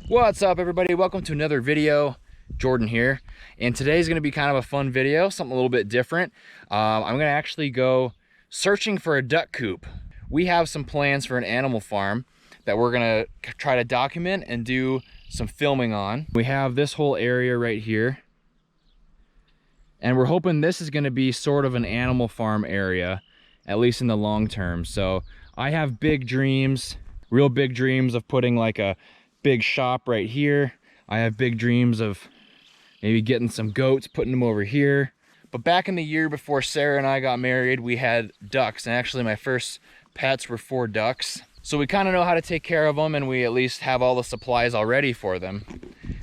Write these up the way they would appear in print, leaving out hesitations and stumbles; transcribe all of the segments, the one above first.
What's up, everybody? Welcome to another video. Jordan here, and today's going to be kind of a fun video, something a little bit different. I'm going to actually go searching for a duck coop. We have some plans for an animal farm that we're going to try to document and do some filming on. We have this whole area right here, and we're hoping this is going to be sort of an animal farm area, at least in the long term. So I have big dreams, real big dreams of putting like a big shop right here. I have big dreams of maybe getting some goats, putting them over here. But back in the year before Sarah and I got married, we had ducks, and actually my first pets were 4 ducks. So we kind of know how to take care of them, and we at least have all the supplies already for them.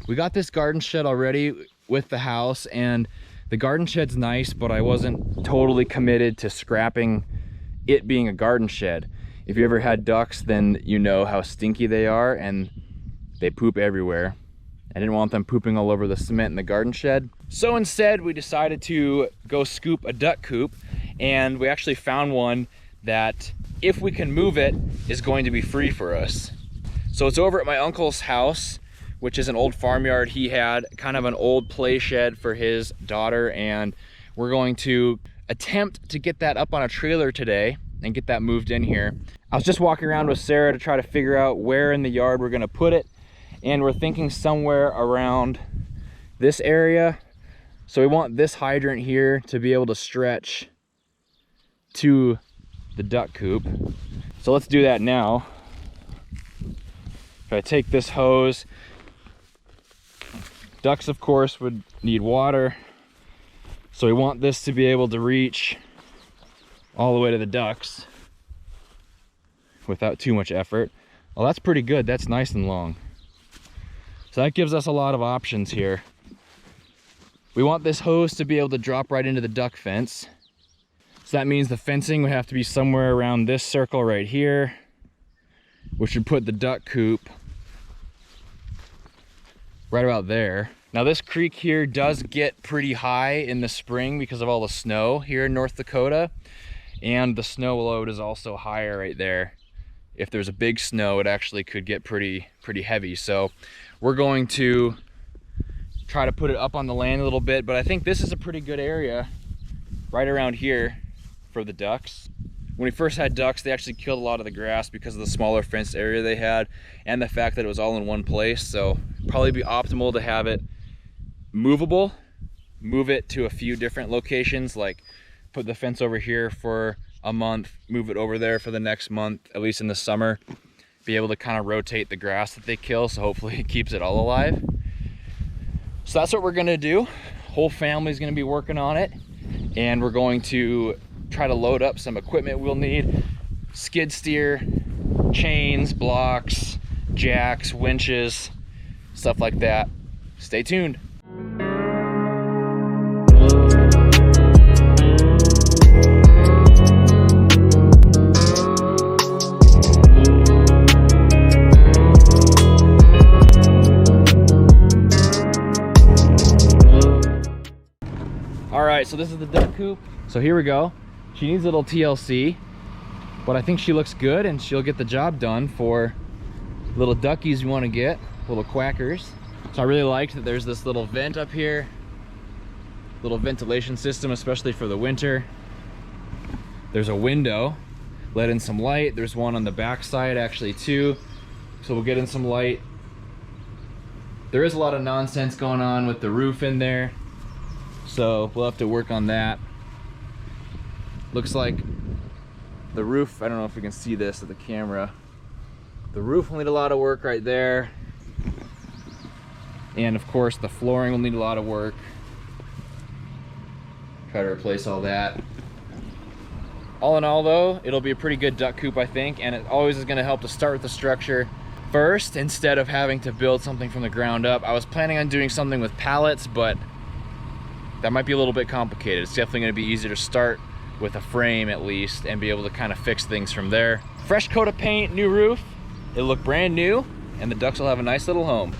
We got this garden shed already with the house, and the garden shed's nice, but I wasn't totally committed to scrapping it being a garden shed. If you ever had ducks, then you know how stinky they are, and they poop everywhere. I didn't want them pooping all over the cement in the garden shed. So instead, we decided to go scoop a duck coop, and we actually found one that, if we can move it, is going to be free for us. So it's over at my uncle's house, which is an old farmyard he had, kind of an old play shed for his daughter, and we're going to attempt to get that up on a trailer today and get that moved in here. I was just walking around with Sarah to try to figure out where in the yard we're gonna put it, and we're thinking somewhere around this area. So we want this hydrant here to be able to stretch to the duck coop. So let's do that now. If I take this hose, ducks of course would need water, so we want this to be able to reach all the way to the ducks without too much effort. Well, that's pretty good. That's nice and long. So that gives us a lot of options here. We want this hose to be able to drop right into the duck fence. So that means the fencing would have to be somewhere around this circle right here, which would put the duck coop right about there. Now this creek here does get pretty high in the spring because of all the snow here in North Dakota, and the snow load is also higher right there. If there's a big snow, it actually could get pretty heavy. So we're going to try to put it up on the land a little bit, but I think this is a pretty good area right around here for the ducks. When we first had ducks, they actually killed a lot of the grass because of the smaller fenced area they had and the fact that it was all in one place. So probably be optimal to have it movable, move it to a few different locations, like put the fence over here for a month, move it over there for the next month, at least in the summer, be able to kind of rotate the grass that they kill, so hopefully it keeps it all alive. So that's what we're gonna do. Whole family's gonna be working on it, and we're going to try to load up some equipment we'll need: skid steer, chains, blocks, jacks, winches, stuff like that. Stay tuned. Alright, so this is the duck coop. So here we go. She needs a little TLC, but I think she looks good and she'll get the job done for little duckies you want to get, little quackers. So I really liked that there's this little vent up here, little ventilation system, especially for the winter. There's a window, let in some light. There's one on the back side actually too, so we'll get in some light. There is a lot of nonsense going on with the roof in there, so we'll have to work on that. Looks like the roof, I don't know if we can see this at the camera, the roof will need a lot of work right there, and of course the flooring will need a lot of work. Try to replace all that. All in all though, it'll be a pretty good duck coop, I think, and it always is going to help to start with the structure first instead of having to build something from the ground up. I was planning on doing something with pallets, but that might be a little bit complicated. It's definitely going to be easier to start with a frame at least and be able to kind of fix things from there. Fresh coat of paint, new roof. It'll look brand new, and the ducks will have a nice little home.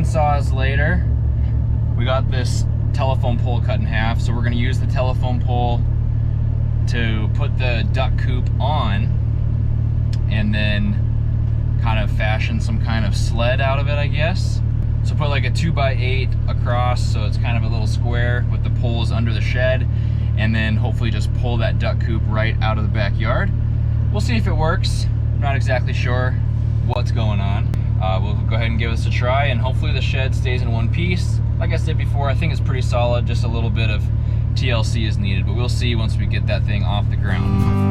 chainsaws later. We got this telephone pole cut in half, so we're gonna use the telephone pole to put the duck coop on and then kind of fashion some kind of sled out of it, I guess. So put like a 2x8 across, so it's kind of a little square with the poles under the shed, and then hopefully just pull that duck coop right out of the backyard. We'll see if it works. I'm not exactly sure what's going on. We'll go ahead and give this a try, and hopefully the shed stays in one piece. Like I said before, I think it's pretty solid, just a little bit of TLC is needed, but we'll see once we get that thing off the ground.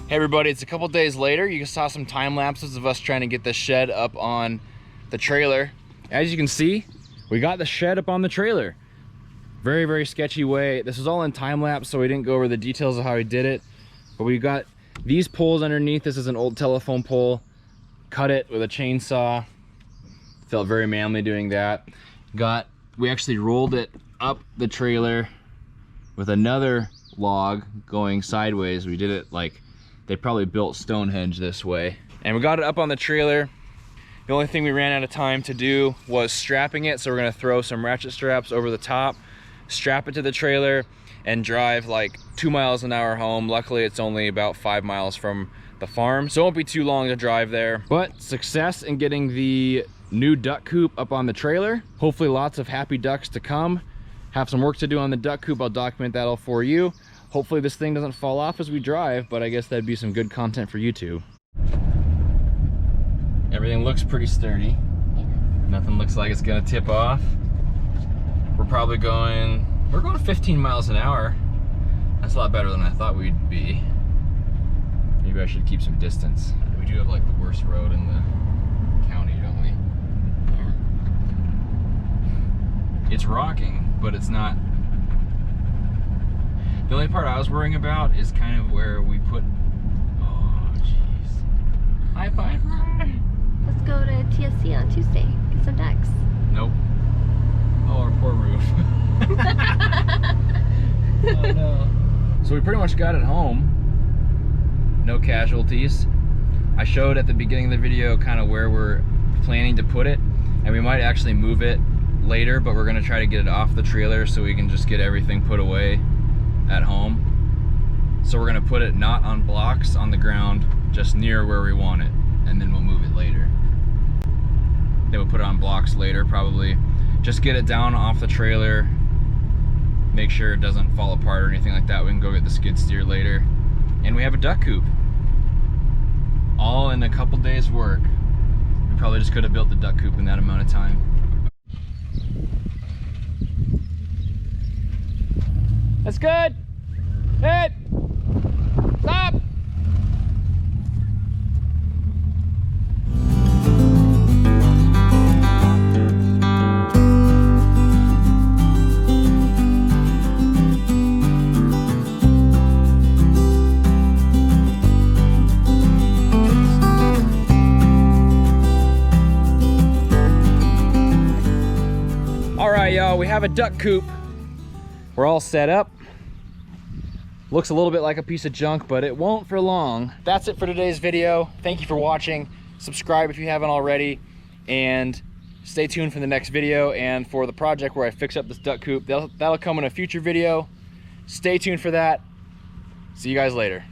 Everybody, it's a couple days later. You saw some time lapses of us trying to get the shed up on the trailer. As you can see, we got the shed up on the trailer. Very, very sketchy way. This was all in time lapse, so we didn't go over the details of how we did it. But we got these poles underneath. This is an old telephone pole. Cut it with a chainsaw. Felt very manly doing that. We actually rolled it up the trailer with another log going sideways. We did it like they probably built Stonehenge this way. And we got it up on the trailer. The only thing we ran out of time to do was strapping it, so we're gonna throw some ratchet straps over the top, strap it to the trailer, and drive like 2 miles an hour home. Luckily, it's only about 5 miles from the farm, so it won't be too long to drive there. But success in getting the new duck coop up on the trailer. Hopefully lots of happy ducks to come. Have some work to do on the duck coop. I'll document that all for you. Hopefully this thing doesn't fall off as we drive, but I guess that'd be some good content for YouTube. Everything looks pretty sturdy. Yeah. Nothing looks like it's gonna tip off. We're going 15 miles an hour. That's a lot better than I thought we'd be. Maybe I should keep some distance. We do have like the worst road in the county, don't we? Yeah. It's rocking, but it's not. The only part I was worrying about is kind of where we put. Oh, jeez. High five. Let's go to TSC on Tuesday. Get some ducks. Nope. Oh, our poor roof. Oh no. So we pretty much got it home. No casualties. I showed at the beginning of the video kind of where we're planning to put it, and we might actually move it later, but we're gonna try to get it off the trailer so we can just get everything put away at home. So we're gonna put it not on blocks on the ground, just near where we want it, and then we'll move it later. Then we'll put it on blocks later, probably. Just get it down off the trailer, make sure it doesn't fall apart or anything like that. We can go get the skid steer later, and we have a duck coop. All in a couple days work. We probably just could have built the duck coop in that amount of time. That's good. Hit. Stop. All right, y'all, we have a duck coop. We're all set up. Looks a little bit like a piece of junk, but it won't for long. That's it for today's video. Thank you for watching. Subscribe if you haven't already, and stay tuned for the next video and for the project where I fix up this duck coop. That'll come in a future video. Stay tuned for that. See you guys later.